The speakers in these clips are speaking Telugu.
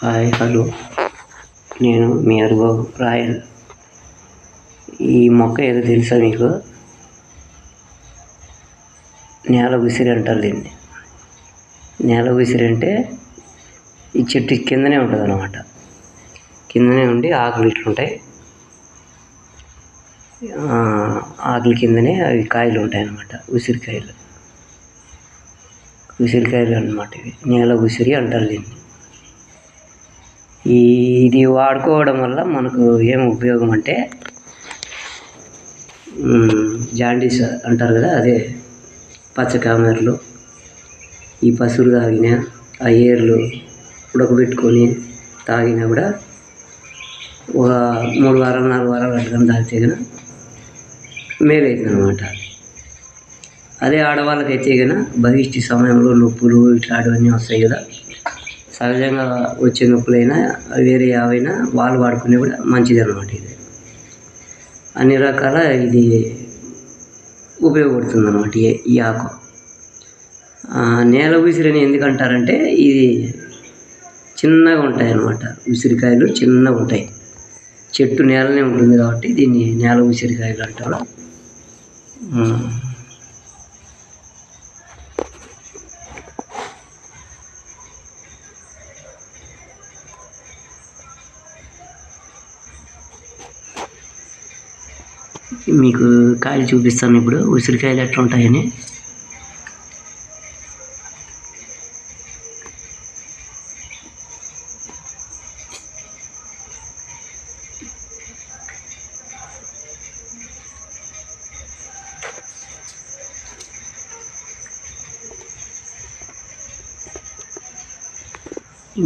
హాయ్ హలో, నేను మీ అరుబాబు రాయల్. ఈ మొక్క ఏదో తెలుసా మీకు? నేల ఉసిరి అంటారు దీన్ని. నేల ఉసిరి అంటే ఈ చెట్టు కిందనే ఉంటుంది అన్నమాట. కిందనే ఉండి ఆకులు ఇట్లుంటాయి, ఆకుల కిందనే అవి కాయలు ఉంటాయి అన్నమాట. ఉసిరికాయలు అన్నమాట. ఇవి నేల ఉసిరి అంటారు దీన్ని. ఇది వాడుకోవడం వల్ల మనకు ఏం ఉపయోగం అంటే, జాండీస్ అంటారు కదా, అదే పచ్చకామెర్లు, ఈ పసురు తాగిన, ఆ ఏర్లు ఉడకబెట్టుకొని తాగినా కూడా ఒక 3 వారాలు 4 వారాలు అడ్డం తాగితే కనుక మేలవుతుంది అనమాట. అదే ఆడవాళ్ళకైతే కనుక బహిష్టి సమయంలో నొప్పులు ఇట్లాంటివన్నీ వస్తాయి కదా, సహజంగా వచ్చే నొప్పులైనా వేరే ఏవైనా వాళ్ళు వాడుకునే కూడా మంచిది అన్నమాట. ఇది అన్ని రకాల ఇది ఉపయోగపడుతుంది అన్నమాట. ఈ ఆకు నేల ఉసిరిని ఎందుకంటారంటే, ఇది చిన్నగా ఉంటాయి అన్నమాట. ఉసిరికాయలు చిన్నగా ఉంటాయి, చెట్టు నేలనే ఉంటుంది కాబట్టి దీన్ని నేల ఉసిరికాయలు అంటారు. మీకు కాయలు చూపిస్తాను ఇప్పుడు, ఉసిరికాయలు ఎట్లా ఉంటాయని.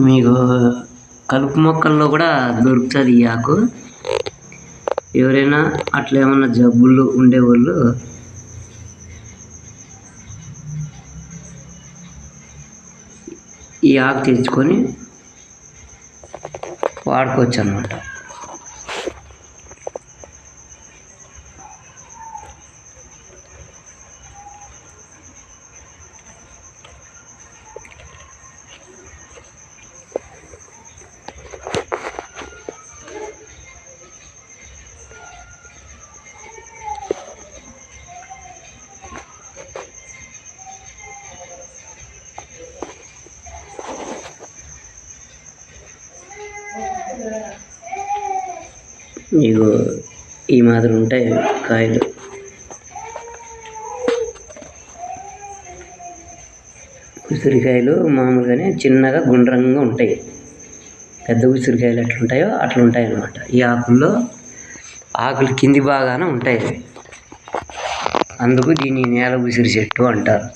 మీకు కలుపు మొక్కల్లో కూడా దొరుకుతుంది ఈ ఆకు. ఎవరైనా అట్లా ఏమన్నా జబ్బులు ఉండేవాళ్ళు ఈ ఆకు తెచ్చుకొని వాడుకోవచ్చు అన్నమాట. మీకు ఈ మాదిరి ఉంటాయి కాయలు. ఉసిరికాయలు మామూలుగానే చిన్నగా గుండ్రంగా ఉంటాయి. పెద్ద ఉసిరికాయలు ఎట్లుంటాయో అట్లా ఉంటాయి అన్నమాట. ఈ ఆకుల్లో ఆకులు కింది బాగాన ఉంటాయి, అందుకు దీన్ని నేల ఉసిరి చెట్టు అంటారు.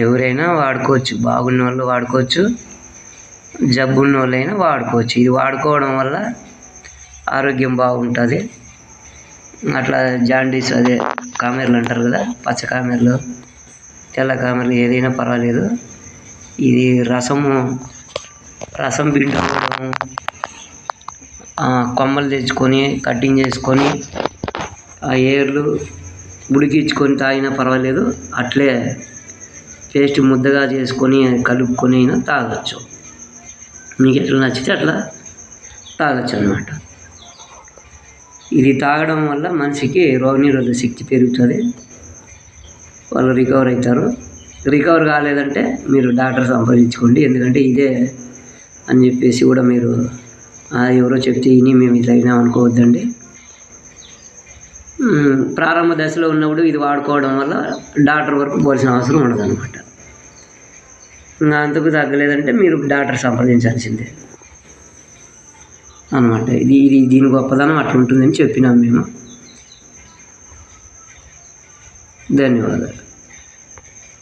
ఎవరైనా వాడుకోవచ్చు, బాగున్న వాళ్ళు వాడుకోవచ్చు, జబ్బున్న వాళ్ళైనా వాడుకోవచ్చు. ఇది వాడుకోవడం వల్ల ఆరోగ్యం బాగుంటుంది. అట్లా జాండీస్, అదే కామెర్లు అంటారు కదా, పచ్చ కామెర్లు, తెల్ల కామెర్లు ఏదైనా పర్వాలేదు. ఇది రసం పిండుకోవడం, కొమ్మలు తెచ్చుకొని కటింగ్ చేసుకొని ఆ ఏర్లు ఉడికించుకొని తాగినా పర్వాలేదు. అట్లే పేస్ట్ ముద్దగా చేసుకొని కలుపుకొని అయినా తాగొచ్చు. మీకు ఎట్లా నచ్చితే అట్లా తాగొచ్చు అన్నమాట. ఇది తాగడం వల్ల మనిషికి రోగనిరోధక శక్తి పెరుగుతుంది, వాళ్ళు రికవర్ అవుతారు. రికవర్ కాలేదంటే మీరు డాక్టర్ సంప్రదించుకోండి. ఎందుకంటే ఇదే అని చెప్పేసి కూడా మీరు ఎవరో చెప్తే విని మేము ఇట్లా అయినా అనుకోవద్దండి. ప్రారంభ దశలో ఉన్నప్పుడు ఇది వాడుకోవడం వల్ల డాక్టర్ వరకు పోవాల్సిన అవసరం ఉండదు అనమాట. ఇంకా అంతకు తగ్గలేదంటే మీరు డాక్టర్ సంప్రదించాల్సిందే అనమాట. దీని గొప్పదనం అట్లా ఉంటుందని చెప్పినాం మేము. ధన్యవాదాలు.